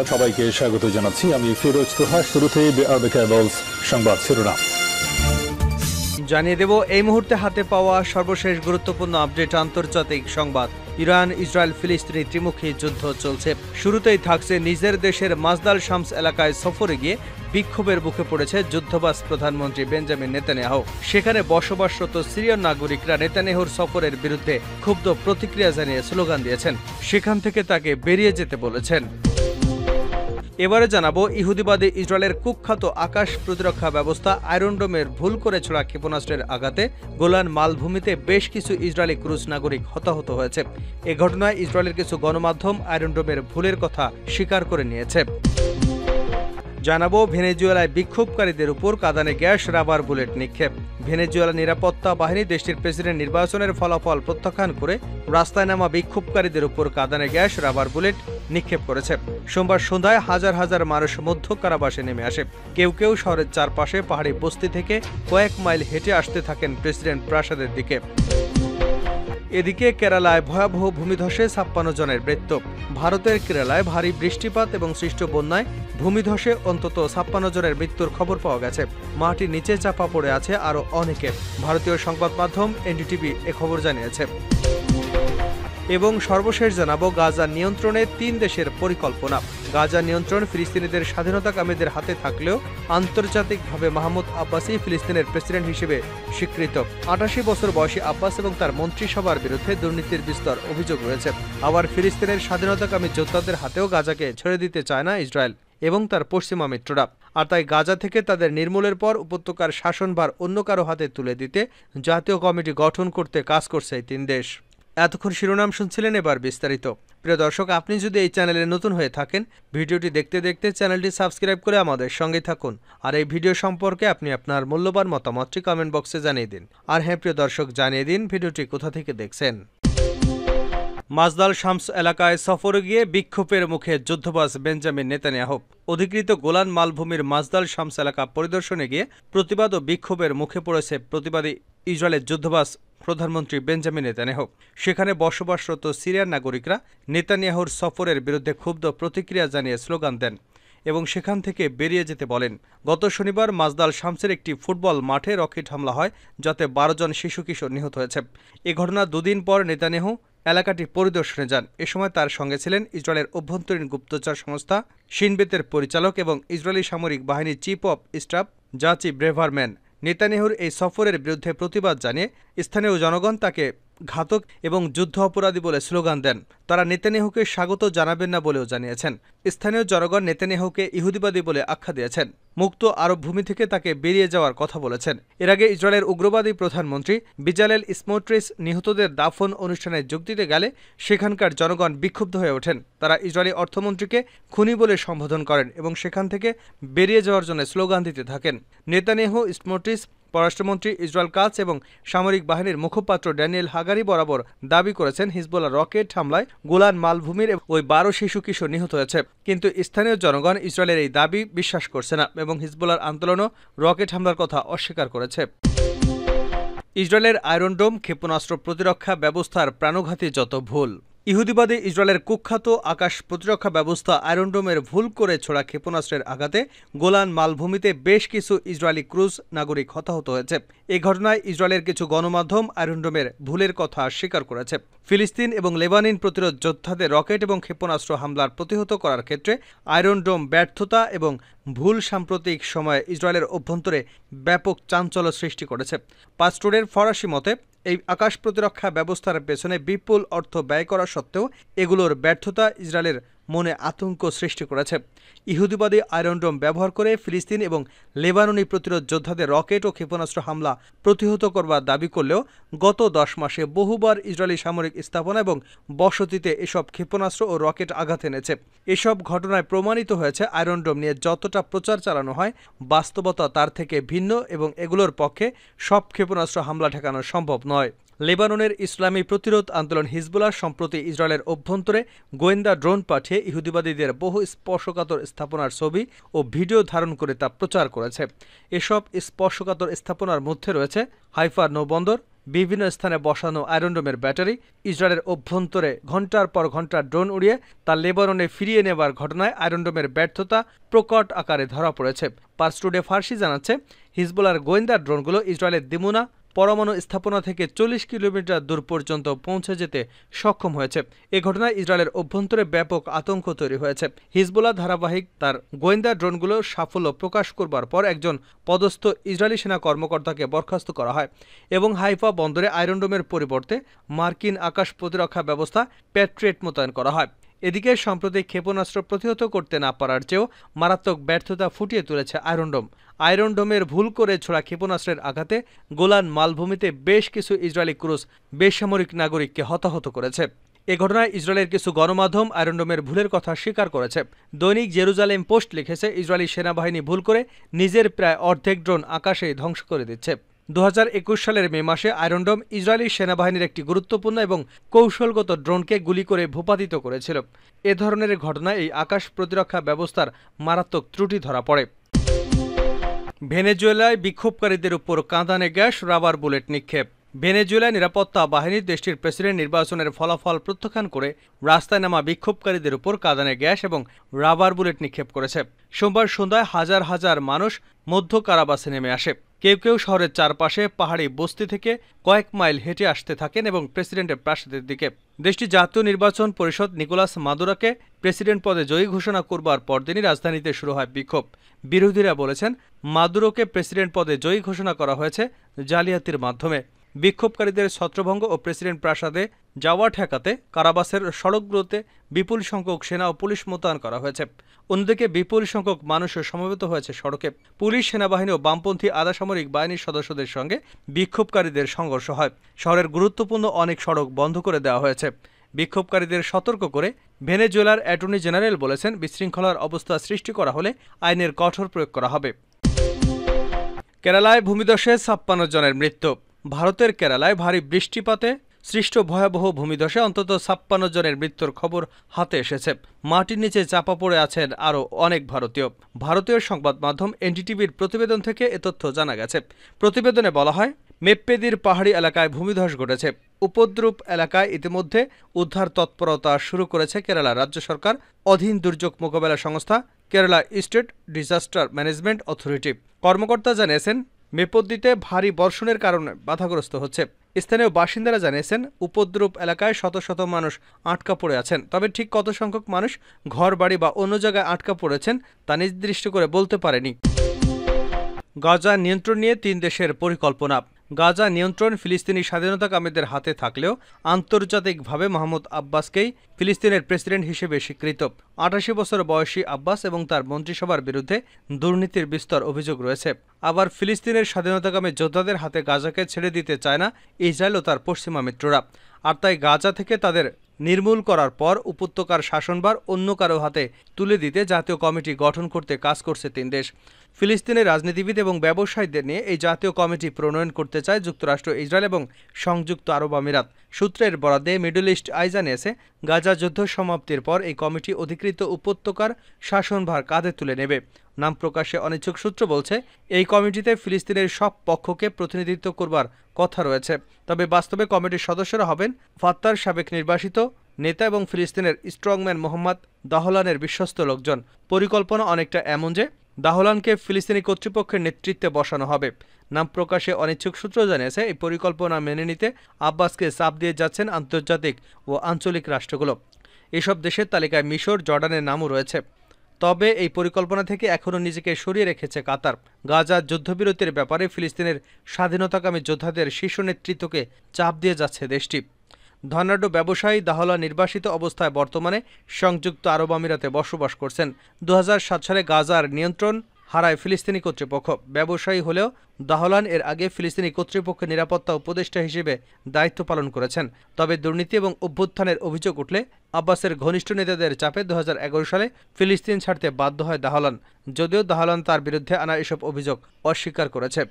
সংবাদ সবাইকে স্বাগত জানাচ্ছি। আমি ফিরোজ তোহা। শুরুতেই সংবাদ শিরোনাম জানিয়ে দেব এই মুহূর্তে হাতে পাওয়া সর্বশেষ গুরুত্বপূর্ণ আপডেট। আন্তর্জাতিক সংবাদ। ইরান ইসরায়েল ফিলিস্তিনি ত্রিমুখী যুদ্ধ চলছে। শুরুতেই থাকছে নিজের দেশের মাজদাল শামস এলাকায় সফরে গিয়ে বিক্ষোভের মুখে পড়েছে যুদ্ধবাজ প্রধানমন্ত্রী বেঞ্জামিন নেতানিয়াহু। সেখানে বসবাসরত সিরিয়ান নাগরিকরা নেতানিয়াহুর সফরের বিরুদ্ধে ক্ষুব্ধ প্রতিক্রিয়া জানিয়ে স্লোগান দিয়েছেন। সেখান থেকে তাকে বেরিয়ে যেতে বলেছেন। এবারে জানাবো ইহুদিবাদী ইসরায়েলের কুখ্যাত আকাশ প্রতিরক্ষা ব্যবস্থা আয়রন ডোমের ভুল করে ছোড়া ক্ষেপণাস্ত্রের আঘাতে গোলান মালভূমিতে বেশ কিছু ইসরায়েলি ক্রুজ নাগরিক হতাহত হয়েছে। এ ঘটনায় ইসরায়েলের কিছু গণমাধ্যম আয়রন ডোমের ভুলের কথা স্বীকার করে নিয়েছে। জানাবো ভেনেজুয়েলায় বিক্ষোভকারীদের উপর কাঁদানে গ্যাস, রাবার বুলেট নিক্ষেপ। ভেনেজুয়েলা নিরাপত্তা বাহিনী দেশটির প্রেসিডেন্ট নির্বাচনের ফলাফল প্রত্যাখ্যান করে রাস্তায় নামা বিক্ষোভকারীদের উপর কাঁদানে গ্যাস, রাবার বুলেট নিক্ষেপ করেছে। সোমবার সন্ধ্যায় হাজার হাজার মানুষ মধ্য কারাবাসে নেমে আসে। কেউ কেউ শহরের চারপাশে পাহাড়ি বস্তি থেকে কয়েক মাইল হেঁটে আসতে থাকেন প্রেসিডেন্ট প্রাসাদের দিকে। এদিকে কেরালায় ভয়াবহ ভূমিধসে ৫৬ জনের মৃত্যু। ভারতের কেরালায় ভারী বৃষ্টিপাত এবং সৃষ্ট বন্যায় ভূমিধসে অন্তত ৫৬ জনের মৃত্যুর খবর পাওয়া গেছে। মাটির নিচে চাপা পড়ে আছে আরও অনেকে। ভারতীয় সংবাদ মাধ্যম এনডিটিভি এ খবর জানিয়েছে। এবং সর্বশেষ জানাবো গাজা নিয়ন্ত্রণে ৩ দেশের পরিকল্পনা। গাজা নিয়ন্ত্রণ ফিলিস্তিনিদের স্বাধীনতাকামীদের হাতে থাকলেও আন্তর্জাতিকভাবে মাহমুদ আব্বাসই ফিলিস্তিনের প্রেসিডেন্ট হিসেবে স্বীকৃত। ৮৮ বছর বয়সী আব্বাস এবং তার মন্ত্রিসভার বিরুদ্ধে দুর্নীতির বিস্তর অভিযোগ রয়েছে। আবার ফিলিস্তিনের স্বাধীনতাকামী যোদ্ধাদের হাতেও গাজাকে ছেড়ে দিতে চায় না ইসরায়েল এবং তার পশ্চিমা মিত্ররা। আর তাই গাজা থেকে তাদের নির্মূলের পর উপত্যকার শাসনভার অন্য কারো হাতে তুলে দিতে জাতীয় কমিটি গঠন করতে কাজ করছে এই ৩ দেশ। এতক্ষণ শিরোনাম শুনছিলেন, এবার বিস্তারিত। প্রিয় দর্শক, আপনি যদি এই চ্যানেলে নতুন হয়ে থাকেন, ভিডিওটি দেখতে দেখতে চ্যানেলটি সাবস্ক্রাইব করে আমাদের সঙ্গে থাকুন। আর এই ভিডিও সম্পর্কে আপনি আপনার মূল্যবান মতামতটি কমেন্ট বক্সে জানিয়ে দিন। আর হ্যাঁ প্রিয় দর্শক, জানিয়ে দিন ভিডিওটি কোথা থেকে দেখছেন। মাজদাল শামস এলাকায় সফরে গিয়ে বিক্ষোভের মুখে যুদ্ধবাজ বেঞ্জামিন নেতানিয়াহু। অধিকৃত গোলান মালভূমির মাজদাল শামস এলাকা পরিদর্শনে গিয়ে প্রতিবাদ ও বিক্ষোভের মুখে পড়েছে প্রতিবাদী ইসরায়েলের যুদ্ধবাজ প্রধানমন্ত্রী বেঞ্জামিন নেতানিয়াহু। সেখানে বসবাসরত সিরিয়ান নাগরিকরা নেতানিয়াহুর সফরের বিরুদ্ধে ক্ষুব্ধ প্রতিক্রিয়া জানিয়ে স্লোগান দেন এবং সেখান থেকে বেরিয়ে যেতে বলেন। গত শনিবার মাজদাল শামসের একটি ফুটবল মাঠে রকেট হামলা হয়, যাতে ১২ জন শিশু কিশোর নিহত হয়েছে। এ ঘটনা দুদিন পর নেতানিয়াহু এলাকাটি পরিদর্শনে যান। এ সময় তার সঙ্গে ছিলেন ইসরায়েলের অভ্যন্তরীণ গুপ্তচর সংস্থা শিন বেতের পরিচালক এবং ইসরায়েলি সামরিক বাহিনীর চিফ অব স্টাফ জাচি ব্রেভারম্যান। নেতানিয়াহুর এই সফরের বিরুদ্ধে প্রতিবাদ জানিয়ে স্থানীয় জনগণ তাকে ঘাতক এবং যুদ্ধ অপরাধী বলে স্লোগান দেন। তারা নেতানিয়াহুকে স্বাগত জানাবেন না বলেও জানিয়েছেন। স্থানীয় জনগণ নেতানিয়াহুকে ইহুদিবাদী বলে আখ্যা দিয়েছেন। মুক্ত আরব ভূমি থেকে তাকে বেরিয়ে যাওয়ার কথা বলেছেন। এর আগে ইসরায়েলের উগ্রবাদী প্রধানমন্ত্রী বেজালেল স্মোট্রিচ নিহতদের দাফন অনুষ্ঠানে যোগ দিতে গেলে সেখানকার জনগণ বিক্ষুব্ধ হয়ে ওঠেন। তারা ইসরায়েলি অর্থমন্ত্রীকে খুনি বলে সম্বোধন করেন এবং সেখান থেকে বেরিয়ে যাওয়ার জন্য স্লোগান দিতে থাকেন। নেতানিয়াহু, স্মোট্রিচ, পররাষ্ট্রমন্ত্রী ইসরায়েল কাটজ এবং সামরিক বাহিনীর মুখপাত্র ড্যানিয়েল হাগারি বরাবর দাবি করেছেন হিজবুল্লাহ রকেট হামলায় গোলান মালভূমির ওই ১২ শিশু কিশোর নিহত হয়েছে। কিন্তু স্থানীয় জনগণ ইসরায়েলের এই দাবি বিশ্বাস করছে না এবং হিজবুল্লাহর আন্দোলনও রকেট হামলার কথা অস্বীকার করেছে। ইসরায়েলের আয়রন ডোম ক্ষেপণাস্ত্র প্রতিরক্ষা ব্যবস্থার প্রাণঘাতী যত ভুল। ইহুদিবাদী ইসরায়েলের কুখ্যাত আকাশ প্রতিরক্ষা ব্যবস্থা আয়রন ডোমের ভুল করে ছোড়া ক্ষেপণাস্ত্রের আঘাতে গোলান মালভূমিতে বেশ কিছু ইসরায়েলি ক্রুজ নাগরিক হতাহত হয়েছে। এই ঘটনায় ইসরায়েলের কিছু গণমাধ্যম আয়রন ডোমের ভুলের কথা স্বীকার করেছে। ফিলিস্তিন এবং লেবানন প্রতিরোধ যোদ্ধাদের রকেট এবং ক্ষেপণাস্ত্র হামলার প্রতিহত করার ক্ষেত্রে আয়রন ডোম ব্যর্থতা এবং ভুল সাম্প্রতিক সময়ে ইসরায়েলের অভ্যন্তরে ব্যাপক চাঞ্চল্য সৃষ্টি করেছে। পাস্টোরের ফরাসি মতে এই আকাশ প্রতিরক্ষা ব্যবস্থার পেছনে বিপুল অর্থ ব্যয় করা সত্ত্বেও এগুলোর ব্যর্থতা ইসরায়েলের মনে আতঙ্ক সৃষ্টি করেছে। ইহুদিবাদী আয়রন ডোম ব্যবহার করে ফিলিস্তিন এবং লেবাননি প্রতিরোধ যোদ্ধাদের রকেট ও ক্ষেপণাস্ত্র হামলা প্রতিহত করবার দাবি করলেও গত ১০ মাসে বহুবার ইসরায়েলি সামরিক স্থাপনা এবং বসতিতে এসব ক্ষেপণাস্ত্র ও রকেট আঘাত এনেছে। এসব ঘটনায় প্রমাণিত হয়েছে আয়রন ডোম নিয়ে যতটা প্রচার চালানো হয়, বাস্তবতা তার থেকে ভিন্ন এবং এগুলোর পক্ষে সব ক্ষেপণাস্ত্র হামলা ঠেকানো সম্ভব নয়। লেবাননের ইসলামী প্রতিরোধ আন্দোলন হিজবুল্লাহ সম্প্রতি ইসরায়েলের অভ্যন্তরে গোয়েন্দা ড্রোন পাঠিয়ে ইহুদিবাদীদের বহু স্পর্শকাতর স্থাপনার ছবি ও ভিডিও ধারণ করে তা প্রচার করেছে। এসব স্পর্শকাতর স্থাপনার মধ্যে রয়েছে হাইফা নৌবন্দর, বিভিন্ন স্থানে বসানো আয়রন ডোমের ব্যাটারি ইসরায়েলের অভ্যন্তরে ঘণ্টার পর ঘণ্টা ড্রোন উড়িয়ে তা লেবাননে ফিরিয়ে নেবার ঘটনায় আয়রন ডোমের ব্যর্থতা প্রকট আকারে ধরা পড়েছে। পার্স টুডে ফার্সি জানাচ্ছে, হিজবুলার গোয়েন্দা ড্রোনগুলো ইসরায়েলের দিমুনা পরমাণু স্থাপনা থেকে 40 কিলোমিটার দূর পর্যন্ত পৌঁছে যেতে সক্ষম হয়েছে। এ ঘটনায় ইসরায়েলের অভ্যন্তরে ব্যাপক আতঙ্ক তৈরি হয়েছে। হিজবুল্লাহ ধারাবাহিক তার গোয়েন্দা ড্রোনগুলোর সাফল্য প্রকাশ করবার পর একজন পদস্থ ইসরায়েলি সেনা কর্মকর্তাকে বরখাস্ত করা হয় এবং হাইফা বন্দরে আয়রন ডোমের পরিবর্তে মার্কিন আকাশ প্রতিরক্ষা ব্যবস্থা প্যাট্রিয়ট মোতায়েন করা হয়। এদিকে সম্প্রতি ক্ষেপণাস্ত্র প্রতিহত করতে না পারার চেয়েও মারাত্মক ব্যর্থতা ফুটিয়ে তুলেছে আয়রন ডোম। আয়রন ডোমের ভুল করে ছোড়া ক্ষেপণাস্ত্রের আঘাতে গোলান মালভূমিতে বেশ কিছু ইসরায়েলি ক্রুজ বেসামরিক নাগরিককে হতাহত করেছে। এ ঘটনায় ইসরায়েলের কিছু গণমাধ্যম আয়রন ডোমের ভুলের কথা স্বীকার করেছে। দৈনিক জেরুজালেম পোস্ট লিখেছে, ইসরায়েলি সেনাবাহিনী ভুল করে নিজের প্রায় অর্ধেক ড্রোন আকাশে ধ্বংস করে দিচ্ছে। 2021 সালের মে মাসে আয়রন ডোম ইসরায়েলি সেনাবাহিনীর একটি গুরুত্বপূর্ণ এবং কৌশলগত ড্রোনকে গুলি করে ভূপাতিত করেছিল। এ ধরনের ঘটনায় এই আকাশ প্রতিরক্ষা ব্যবস্থার মারাত্মক ত্রুটি ধরা পড়ে। ভেনেজুয়েলায় বিক্ষোভকারীদের উপর কাঁদানে গ্যাস, রাবার বুলেট নিক্ষেপ। ভেনেজুয়েলায় নিরাপত্তা বাহিনী দেশটির প্রেসিডেন্ট নির্বাচনের ফলাফল প্রত্যাখ্যান করে রাস্তায় নামা বিক্ষোভকারীদের উপর কাঁদানে গ্যাস এবং রাবার বুলেট নিক্ষেপ করেছে। সোমবার সন্ধ্যায় হাজার হাজার মানুষ মধ্য কারাবাসে নেমে আসে। কেউ কেউ শহরের চারপাশে পাহাড়ি বস্তি থেকে কয়েক মাইল হেঁটে আসতে থাকেন এবং প্রেসিডেন্টের প্রাসাদের দিকে। দেশটির জাতীয় নির্বাচন পরিষদ নিকোলাস মাদুরোকে প্রেসিডেন্ট পদে জয়ী ঘোষণা করবার পরদিনই রাজধানীতে শুরু হয় বিক্ষোভ। বিরোধীরা বলেছেন, মাদুরোকে প্রেসিডেন্ট পদে জয়ী ঘোষণা করা হয়েছে জালিয়াতির মাধ্যমে। বিক্ষোভকারীদের ছত্রভঙ্গ ও প্রেসিডেন্ট প্রাসাদে যাওয়া ঠেকাতে কারাবাসের সড়কগুলোতে বিপুল সংখ্যক সেনা ও পুলিশ মোতায়েন করা হয়েছে। অন্যদিকে বিপুল সংখ্যক মানুষও সমবেত হয়েছে সড়কে। পুলিশ, সেনাবাহিনী ও বামপন্থী আধাসামরিক বাহিনীর সদস্যদের সঙ্গে বিক্ষোভকারীদের সংঘর্ষ হয়। শহরের গুরুত্বপূর্ণ অনেক সড়ক বন্ধ করে দেওয়া হয়েছে। বিক্ষোভকারীদের সতর্ক করে ভেনেজুয়েলার অ্যাটর্নি জেনারেল বলেছেন, বিশৃঙ্খলার অবস্থা সৃষ্টি করা হলে আইনের কঠোর প্রয়োগ করা হবে। কেরালায় ভূমিধসে 56 জনের মৃত্যু। ভারতের কেরালায় ভারী বৃষ্টিপাতে সৃষ্ট ভয়াবহ ভূমিধসে অন্তত 56 জনের মৃত্যুর খবর হাতে এসেছে। মাটির নিচে চাপা পড়ে আছেন আরও অনেক ভারতীয়। ভারতীয় সংবাদ মাধ্যম এনডিটিভির প্রতিবেদন থেকে এ তথ্য জানা গেছে। প্রতিবেদনে বলা হয়, মেপ্পেদির পাহাড়ি এলাকায় ভূমিধস ঘটেছে। উপদ্রব এলাকায় ইতিমধ্যে উদ্ধার তৎপরতা শুরু করেছে কেরালা রাজ্য সরকার অধীন দুর্যোগ মোকাবেলা সংস্থা Kerala state disaster management authority. কর্মকর্তা জানিয়েছেন, মেপ্পদিতে ভারী বর্ষণের কারণে বাধাগ্রস্ত হচ্ছে। স্থানীয় বাসিন্দারা জানিয়েছেন, উপদ্রব এলাকায় শত শত মানুষ আটকা পড়ে আছেন। তবে ঠিক কত সংখ্যক মানুষ ঘর বাড়ি বা অন্য জায়গায় আটকা পড়েছেন তা নির্দিষ্ট করে বলতে পারেনি। গাজা নিয়ন্ত্রণ নিয়ে 3 দেশের পরিকল্পনা। গাজা নিয়ন্ত্রণ ফিলিস্তিনি স্বাধীনতাকামীদের হাতে থাকলেও আন্তর্জাতিকভাবে মাহমুদ আব্বাসকেই ফিলিস্তিনের প্রেসিডেন্ট হিসেবে স্বীকৃত। 88 বছর বয়সী আব্বাস এবং তার মন্ত্রিসভার বিরুদ্ধে দুর্নীতির বিস্তর অভিযোগ রয়েছে। আবার ফিলিস্তিনের স্বাধীনতাকামী যোদ্ধাদের হাতে গাজাকে ছেড়ে দিতে চায় না ইসরায়েল ও তার পশ্চিমা মিত্ররা। আর তাই গাজা থেকে তাদের নির্মূল করার পর উপত্যকার শাসনভার অন্য কারো হাতে তুলে দিতে জাতীয় কমিটি গঠন করতে কাজ করছে 3 দেশ। ফিলিস্তিনের রাজনীতিবিদ এবং ব্যবসায়ীদের নিয়ে এই জাতীয় কমিটি প্রণয়ন করতে চায় যুক্তরাষ্ট্র, ইসরায়েল এবং সংযুক্ত আরব আমিরাত। সূত্রের বরাদ্দে মিডল ইস্ট আই জানিয়েছে, গাজা যুদ্ধ সমাপ্তির পর এই কমিটি অধিকৃত উপত্যকার শাসনভার কাঁধে তুলে নেবে। নাম প্রকাশে অনিচ্ছুক সূত্র বলছে, এই কমিটিতে ফিলিস্তিনের সব পক্ষকে প্রতিনিধিত্ব করবার কথা রয়েছে। তবে বাস্তবে কমিটির সদস্যরা হবেন ফাত্তার সাবেক নির্বাসিত নেতা এবং ফিলিস্তিনের স্ট্রংম্যান মোহাম্মদ দাহলানের বিশ্বস্ত লোকজন। পরিকল্পনা অনেকটা এমন যে দাহলানকে ফিলিস্তিনি কর্তৃপক্ষের নেতৃত্বে বসানো হবে। নাম প্রকাশে অনিচ্ছুক সূত্র জানিয়েছে, এই পরিকল্পনা মেনে নিতে আব্বাসকে চাপ দিয়ে যাচ্ছেন আন্তর্জাতিক ও আঞ্চলিক রাষ্ট্রগুলো। এসব দেশের তালিকায় মিশর, জর্ডানের নামও রয়েছে। তবে এই পরিকল্পনা থেকে এখনও নিজেকে সরিয়ে রেখেছে কাতার। গাজার যুদ্ধবিরতির ব্যাপারে ফিলিস্তিনের স্বাধীনতাকামী যোদ্ধাদের শীর্ষ নেতৃত্বকে চাপ দিয়ে যাচ্ছে দেশটি। ধনাঢ্য ব্যবসায়ী দাহলান নির্বাসিত অবস্থায় বর্তমানে সংযুক্ত আরব আমিরাতে বসবাস করছেন। 2007 সালে গাজার নিয়ন্ত্রণ হারায় ফিলিস্তিনি কর্তৃপক্ষ। ব্যবসায়ী হলেও দাহলান এর আগে ফিলিস্তিনি কর্তৃপক্ষের নিরাপত্তা উপদেষ্টা হিসেবে দায়িত্ব পালন করেছেন। তবে দুর্নীতি এবং অভ্যুত্থানের অভিযোগ উঠলে আব্বাসের ঘনিষ্ঠ নেতাদের চাপে 2011 সালে ফিলিস্তিন ছাড়তে বাধ্য হয় দাহলান, যদিও দাহলান তার বিরুদ্ধে আনা এসব অভিযোগ অস্বীকার করেছে।